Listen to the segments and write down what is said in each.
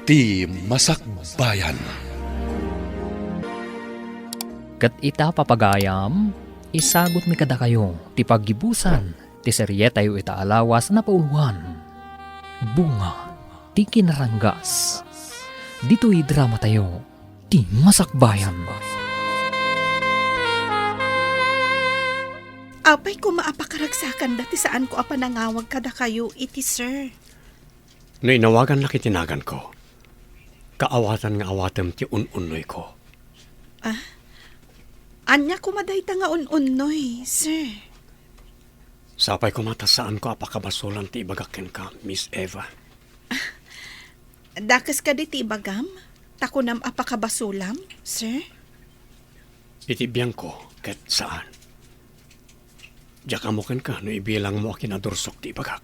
Ti Masakbayan. Kat ita papagayam, isagot mi kada kayo, ti paggibusan, ti serye tayo itaalawas na pauluan. Bunga, ti kinaranggas. Dito'y drama tayo, ti Masakbayan. Apay ko maapakaragsakan dati saan ko apa nangawag kada kayo, iti sir. No inawagan na kitinagan ko, kaawatan nga awatem ti un-unoy ko. Anya ko madayta nga un-unoy, sir. Sapay ko matasaan ko apakabasulan ti ibagakin ka, Miss Eva. Dakas ka di ti ibagam? Takunam apakabasulam, sir? Itibiyang ko, ket saan? Diyak amukin ka no ibilang mo akinadursok ti ibagak.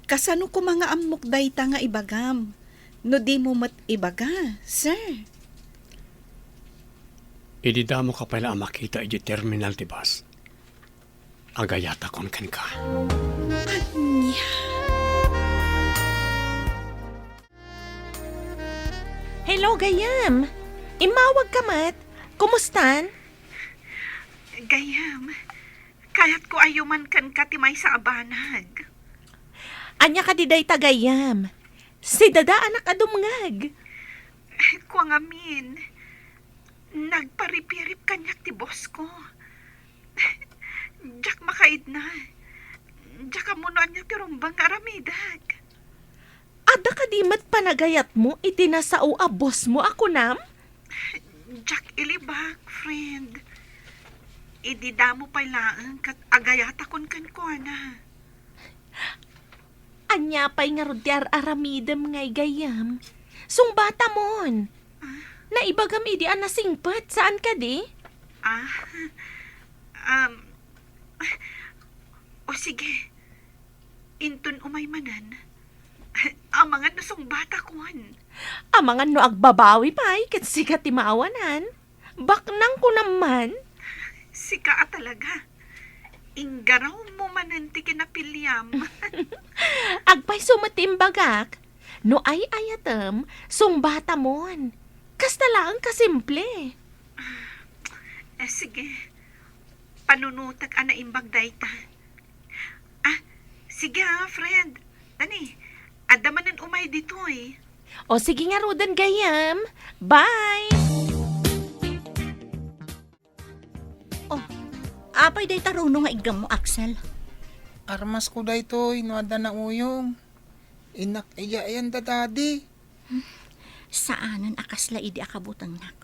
Kasano ko mga amok dayta nga ibagam? No di mo mat ibaga, sir? Idida mo ka pala ang makita iti terminal ti bus. Agayata kon ken ka. Anya? Hello, Gayam. Imawag ka mat. Kumustan? Gayam, kayat ko ayuman kan katimay sa abanag. Anya ka diday tagayam. Si dada anak adumngag. Kwa ngamin, nagparipirip kanyak ti boss ko. Diyak makaid na. Diyak amunoan niya ti rumbang aramidag. Ada ka di mat panagayat mo itinasao a boss mo ako nam? Diyak ilibak, friend. Ididamo pa laang kat agayata kon kan ko na. Anya pa'y nga rudyar aramidem ngay gayam. Sungbata mon. Naibagam idi an nasingpat. Saan ka di? O sige. Intun umay manan. Ang mga nasong bata kuan. Amangan no agbabawi pa'y kat sikat ti maawanan. Baknang ko naman. Sika talaga. Inggaraw mo mananti kinapilyam. Agpay sumatimbagak. No ay ayatem, sungbata mon. Kasta lang kasimple. Sige. Panunutag ana imbag dayta. Sige friend. Tani, adamanan umay dito eh. O sige nga Rodan gayam. Bye! Apay day taruno nga igam mo, Axel. Armas ko da ito, inuada na uyong. Inak iya ayan da daddy. Saanan akasla idi akabutang nak.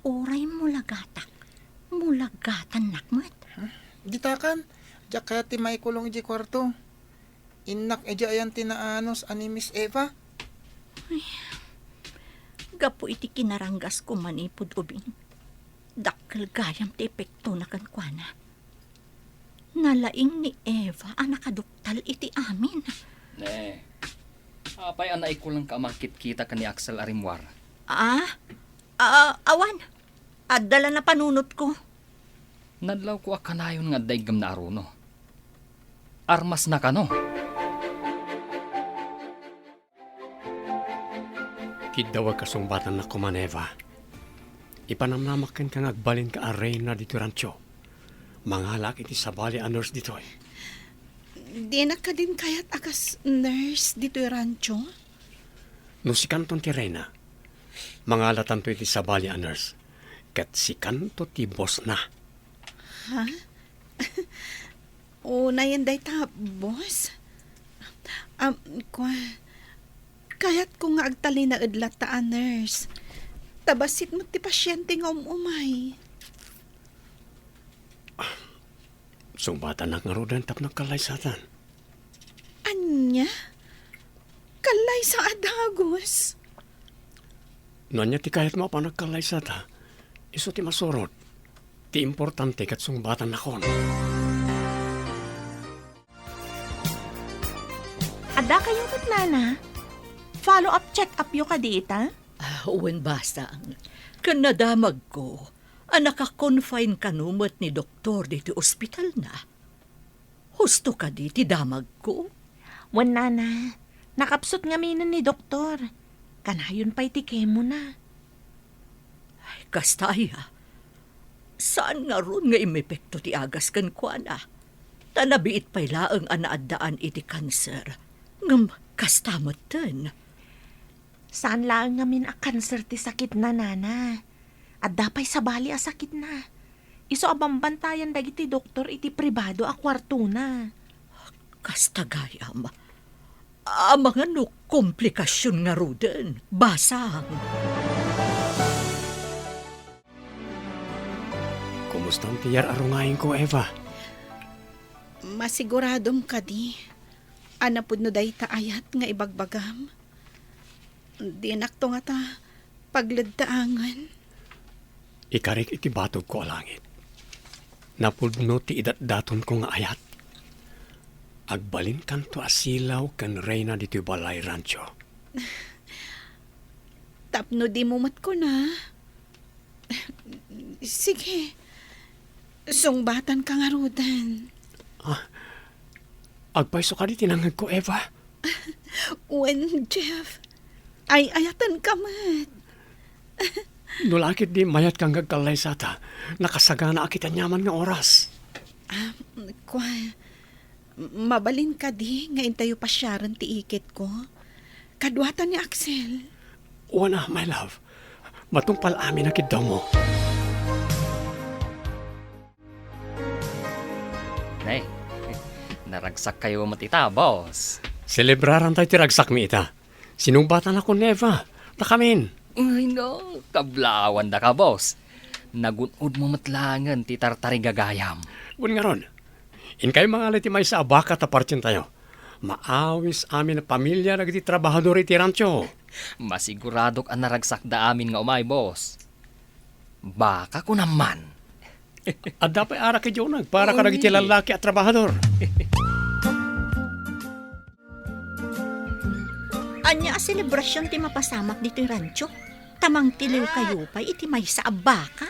Uray mulagatak. Mulagatan nakmat. Ditakan, diyak kaya timay kulong iji kwarto. Inak iya ayan tinaanos ani Miss Eva. Gapo iti kinaranggas ko manipod ubing. Dakkel gayam ti epekto na kankwana. Nalaing ni Eva ang nakaduktal iti amin. Ne, apay anay ko lang ka makit-kita ka ni Axel Arimwar. Awan. Adala na panunot ko. Nadlaw ko akanayon nga daigam na aruno. Armas na ka no? Kidawag kasumbatan na kuman Eva. Ipanamnamakin kang agbalin ka arena dito rancho. Mangalak iti sabali a nurse dito eh. Di na ka din kayat akas nurse dito yung rancho? No si Kanton ti Reyna, mangalatan to iti sabali a nurse. Kat si Kanto ti boss na. Na yan dayta, boss. Kayat ko nga agtali na idlat ta a nurse. Tabasit mo ti pasyente nga umay. Sumbatan na nga rodan tap ng kalaysatan. Anya? Kalay sa adagos. No niya ti kahit mo pa nagkalaysata, iso ti masurot. Ti importante kat sumbatan na kon. Ada kayo kat nana? Follow-up check-up yo ka dita? Uwan basta, kanadamag ko, naka-confine kanumot ni doktor dito ospital na. Husto ka di ti damag ko? Wan nana, nakapsot nga minan ni doktor. Kanayon pa'y tike mo na. Kastaya, saan nga ron nga imepekto ti agas kan kuana? Tanabiit pa'y laang anaadaan iti kanser. Ngam kastamot ten. Saan lang ngamin a kanser ti sakit na nana? At dapay sabali a sakit na. Iso abambantayan dagiti doktor iti pribado a kwarto na. Kastagayam. Mga no komplikasyon nga ruden. Basang. Kumusta ang tiyar arungayin ko, Eva? Masiguradom ka di. Anapod no day taayat nga ibagbagam. Di nakto nga ta pagladdaangan. Ikarik iti batog ko langit. Napudno ti idat-daton ko nga ayat. Agbalin kan to asilaw kan reyna dito balay rancho. Tapno di mo mat ko na. Sige. Sungbatan ka nga rudan. Agpaiso ka di tinangag ko, Eva. When, Jeff, ay ayatan ka mat. Nulakit di mayat kang gagkalay sata. Nakasagana akitan nyaman nga oras. Kwa, mabalin ka di nga intayo pa siyaran ti ikit ko. Kadwatan ni Axel. Wana, my love. Matungpal amin na kidaw mo. Nay, naragsak kayo matita, boss. Celebraran tayo tiragsak mi ita. Sinumbatan ako, Neva. Nakamin. Ay no, kablawan da ka, boss. Nagunod mo matlangan ti tartaring gagayam. Bun nga ron. In kayo mga aliti may sa abaka tapartin tayo. Maawis amin na pamilya na iti trabahador iti rancho. Masiguradok ang naragsak da amin nga umay, boss. Baka ko naman. At dapat ara kay Jonag para ka nagiti lalaki at trabahador. Anya a selebrasyon ti mapasamak dito yung rancho. Tamang tiliw kayo pa iti may sa abaka.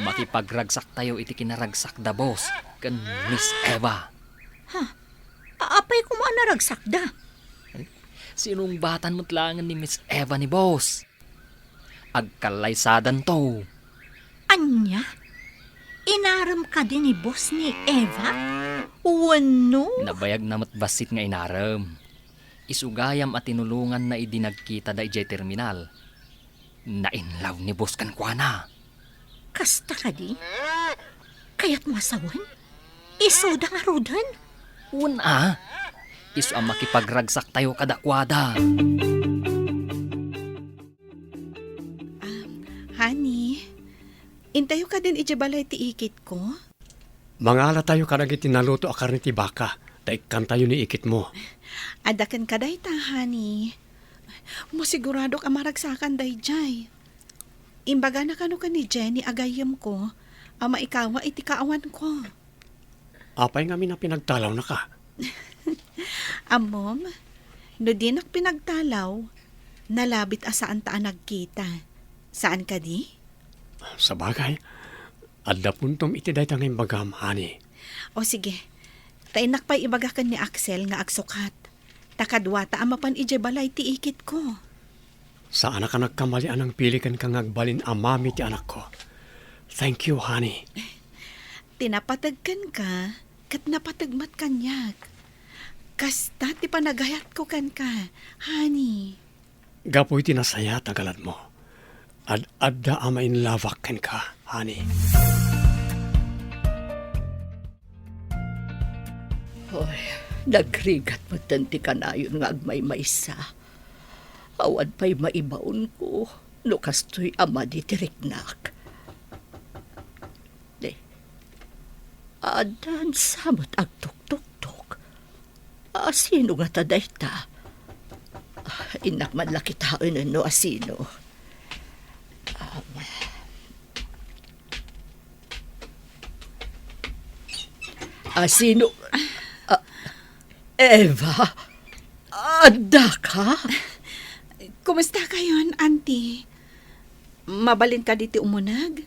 Makipagragsak tayo iti kinaragsak da, boss. Kan Miss Eva. Apay ko mo naragsak da. Sinong batan mutlangan ni Miss Eva ni boss? Agkalaysadan to. Anya? Inaram ka din ni boss ni Eva? Wano? Nabayag na matbasit nga inaram. Isugayam at tinulungan na idinagkita da ijay terminal. Na-inlove ni boss kan kuana. Kasta ka di? Kaya't masawan? Isoda nga rudan? Una, iso ang makipagragsak tayo kadakwada. Honey, intayo ka din ijabalay ti ikit ko. Mangala tayo ka nagiti naluto a karni ti baka. Daikan tayo ni ikit mo. Adakan ka day ta, honey. Masigurado ka maragsakan day jay. Imbaga na kano ka ni Jenny agayam ko, ama ikawa iti kaawan ko. Apay nga na pinagtalaw na ka. Amom, no di nak pinagtalaw, nalabit asaan taan nagkita. Saan ka di? Sa bagay, adda puntom iti day tanging bagam, honey. O sige, tainak pa'y ibagakan ni Axel nga agsukat. Takadwata amapan ije balay ti ikit ko. Saan ka nagkamali anang pilikan kang agbalin amami ti anak ko. Thank you, honey. Tinapatagkan ka, kat napatagmat kanyak. Kasta ti panagayat ko kan ka, honey. Gapoy tinasaya tagalan mo. Adda ama in lavak ken ka, honey. Hoy, nagrigat mo tanti ka na yun nga agmay-maysa. Awad pa'y maibaon ko, no kastoy ama di tiriknak. Adan samot agtuk-tuk-tuk. Asino nga taday ta? Inak man laki tao no asino. Asino? Eva? Ada ka? Kumusta kayon, auntie? Mabalin ka diti umunag?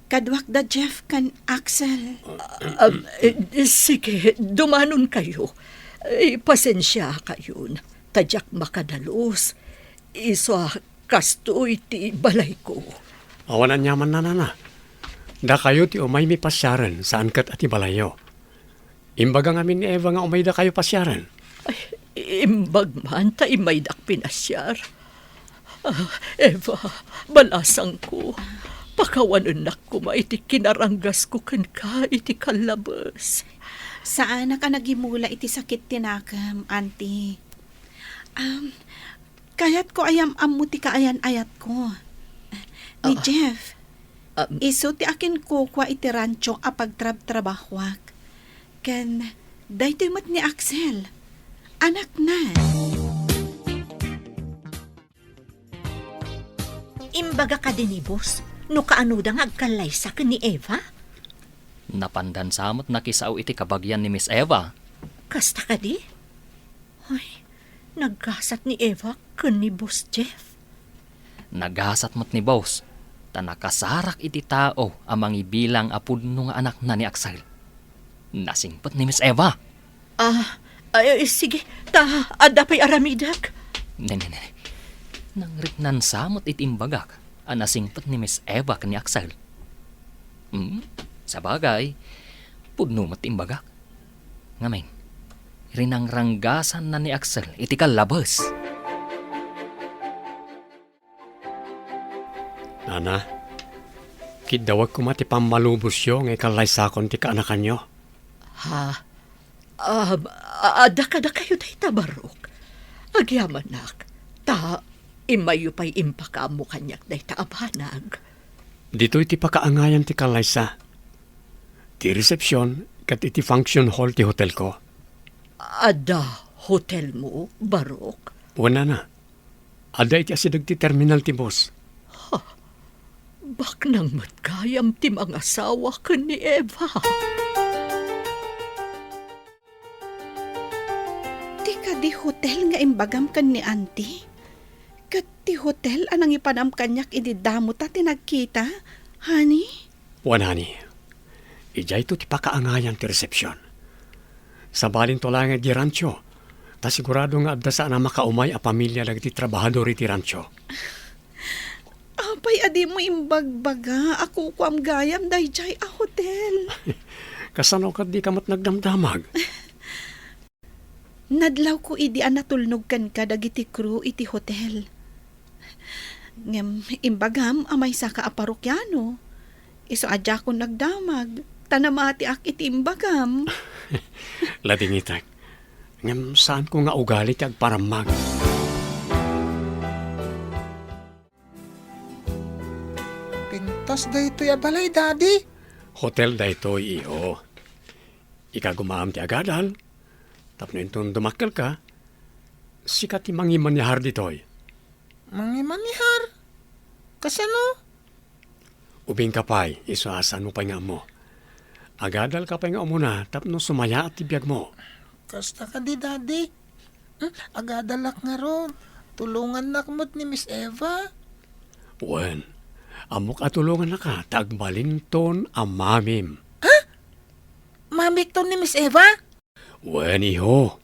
Kadwak da Jeff kan Axel. Sige, dumanon kayo. Pasensya kayo. Tadyak makadalos. Iso kasto iti balay ko. Awanan nyaman na nana. Da kayo ti umay mi pasyaran saan kat ati balayo. Imbaga ngamin ni Eva nga umay da kayo pasyaran. Imbag man ta imaydak pinasyar. Eva, balasang ko. Pakawanan ko iti kinaranggas ko ken ka iti kalabas. Saan na ka nagimula iti sakit tinakam, auntie? Kayat ko ayam amuti ka ayan ayat ko. Ni Jeff, iso ti akin kukwa iti rancho apag trabahwak. Ken, daytoy mat ni Axel. Anak na. Imbaga ka din ni boss, no kaano dang agkalaysa ka ni Eva? Napandan samot nakisaw iti kabagyan ni Miss Eva. Kasta ka di? Ay, nagkasat ni Eva ka ni boss Jeff. Naghasat mo't ni boss. Ta nakasarak iti tao amang ibilang apud nga anak na ni Axel. Nasingpot ni Miss Eva. Sige, ta adapay aramidak. Nene. Nangriknan samot itimbagak ang nasingpot ni Miss Eva kani Axel. Sa bagay, pudno mo't imbagak. Ngamin, rinangranggasan na ni Axel iti kalabas. Nana, kidawag ko mati pamalubos yo nga ikalaysakon ti kaanakan nyo. Adaka kayo day tabarok. Agyaman nak, ta imayo pa'y impaka mo kanyak day taabanag. Dito iti pakaangayan ti kalaysa. Ti resepsyon kat iti function hall ti hotel ko. Ada hotel mo, barok? Wala na. Ada iti asidag ti terminal ti boss. Bak nang matkayam ti mga asawa ka ni Eva. Di ka di hotel nga imbagam kan ni auntie? Kat ti hotel anang ipanam kanyak iti damo ta tinagkita, honey? Wanani. Ijay to ti pakaangayan ti resepsyon. Sa balin to lang di rancho. Ta sigurado nga adda saan na makaumay a pamilya lagi ti trabahador iti rancho. Apay adi mo imbagbaga, ako ko am gayam dayjay a hotel. Kasano kat di kamat nagdamdamag. Nadlaw ko idi anatulnog kan ka dagiti crew iti hotel. Ngem imbagam amay saka a parokyano. Iso adya ko nagdamag, tanamati ak iti imbagam. Ladingitak. Ngem saan ko nga ugali ti agparamag. Pintas dayto ya balay, daddy. Hotel da ito iyo. Ika gumaam ti agadal. Tapno itong dumakkel ka. Sikat ti mangiman ni har ditoy. Mangimanihar. Kasano? Ubing kapay, isuasan mo pa nga mo. Agadal ka pa nga umuna, tapno sumaya at tibiyag mo. Kasta ka di, daddy. Agadalak nga ron. Tulungan nakmot ni Miss Eva. Wen, amok atulungan na ka, tagbalin ton amamim. Mamik to ni Miss Eva? Wen, iho.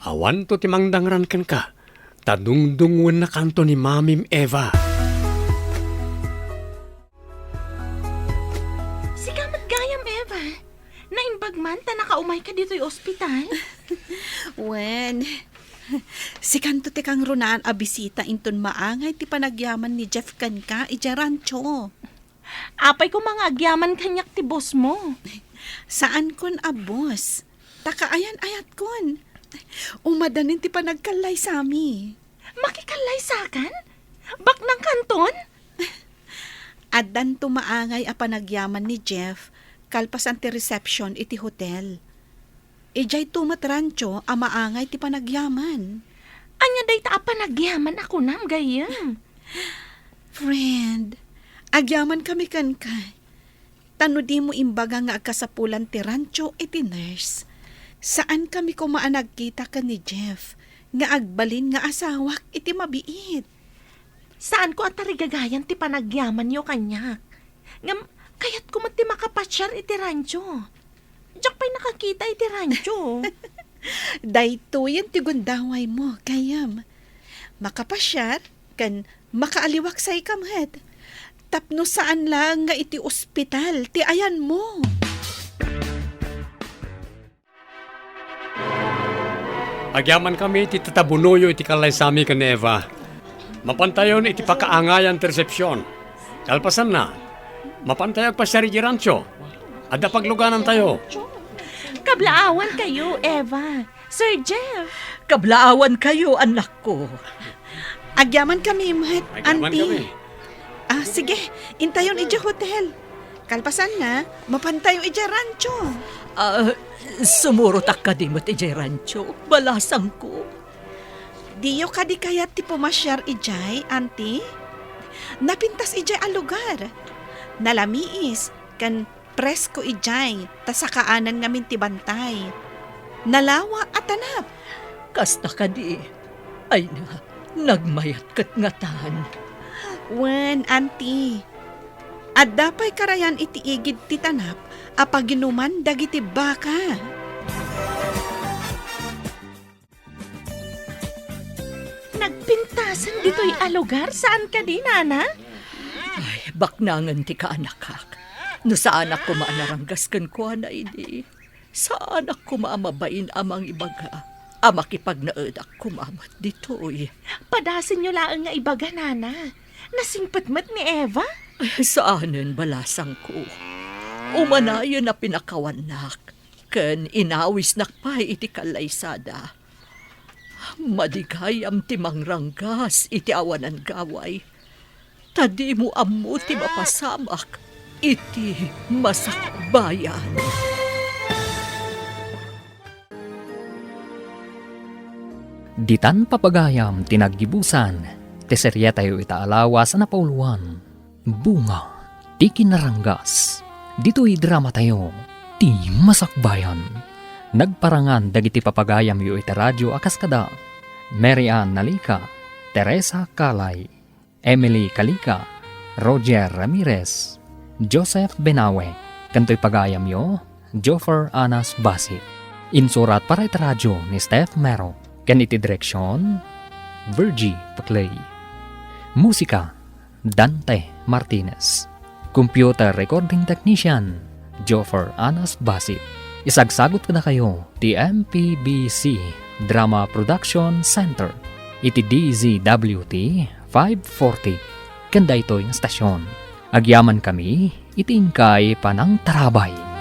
Awan to timangdangran kan ka. Tadungdungun na kanto ni Mamim Eva. Sigamat gayam, Eva. Naimbagman ta nakaumay ka dito'y ospital. Wen, si kanto ti kang runaan a bisita inton maangay ti panagyaman ni Jeff kan ka iti rancho. Apay ko mga agyaman kanyak ti boss mo. Saan kon a boss? Takaayan ayat kon. Umadanin ti panagkalay sami. Makikalay sakan? Bak ng kanton? Addan tumaangay a panagyaman ni Jeff kalpasan ti reception iti hotel. Ijay tumat rancho a maangay ti panagyaman. Anya day ta panagyaman ako nam gayam. Friend, agyaman kami kan ka. Tano di mo imbaga nga agkasapulan ti rancho iti nurse. Saan kami kumaan nagkita ka ni Jeff nga agbalin nga asawak iti mabiit. Saan ko at tarigagayan ti panagyaman yo kanya? Ngam, kayat ko mati makapasyar iti rancho. Diyak pa'y nakakita iti rancho. Dayto yan ti gundaway mo, kayam. Makapasyar, Kan makaaliwak sa ikamhet. Tapno saan lang nga iti ospital, ti ayan mo. Agyaman kami iti tatabunuyo iti kalay sami kan Eva. Mapantayon iti pakaangayan ti resepsyon. Kalpasan na, mapantayag pa siya rin rancho. Ada pagluganan tayo. Kablaawan kayo, Eva. Sir Jeff. Kablaawan kayo, anak ko. Agyaman kami, Imhet, Agyaman auntie. kami. Sige, intayon ija hotel. Kalpasan na, mapantayo ija rancho. Sumurot ka di mo ti rancho. Balasang ko. Diyo ka di kaya ti pumasyar ijay, auntie? Napintas ijay ang lugar. Nalamiis, kan presko ijay, tasakaanan ngamin ti bantay. Nalawa at tanap. Kasta ka di. Ay na, nagmayat kat ngatan. Wen, auntie. At dapay karayan iti igid ti tanap, apaginuman dagiti baka. Nagpintasan dito'y alugar? Saan ka di, Nana? Ay, baknangan ti ka anak kak. No sa anak ko maanaranggas kan ko na ini. Sa anak ko maamabain amang ibaga. Amakipag naedak kumamat dito'y. Padasin nyo laang nga ibaga, Nana. Nasingpatmat ni Eva? Ay, saanen balasang ko. Umanayon na pinakawanak. Ken inawis nakpay iti kalaysada. Madigayam ti mangranggas iti awanan gaway. Tadi mo ammo ti mapasamak iti masakbayan. Ditan papagayam tinaggibusan, ti serye tayo itaalawa sa napauluan. Bunga, ti kinaranggas. Dito'y drama tayo, ti masakbayan. Nagparangan dagiti papagayam yu iti radyo akas kada. Mary Ann Nalika, Teresa Kalay, Emily Kalika, Roger Ramirez, Joseph Benawe, kanto'y pagayam yu, Joffer Anas Basit. Insurat para iti radyo ni Steph Mero. Ken iti direksyon, Virgie Paclay. Musika, Dante Martinez. Computer recording technician, Joffer Anas Basit. Isagsagot ko na kayo, ti MPBC Drama Production Center. Iti DZWT 540. Kanda ito yung stasyon. Agyaman kami, itingkay panang tarabay.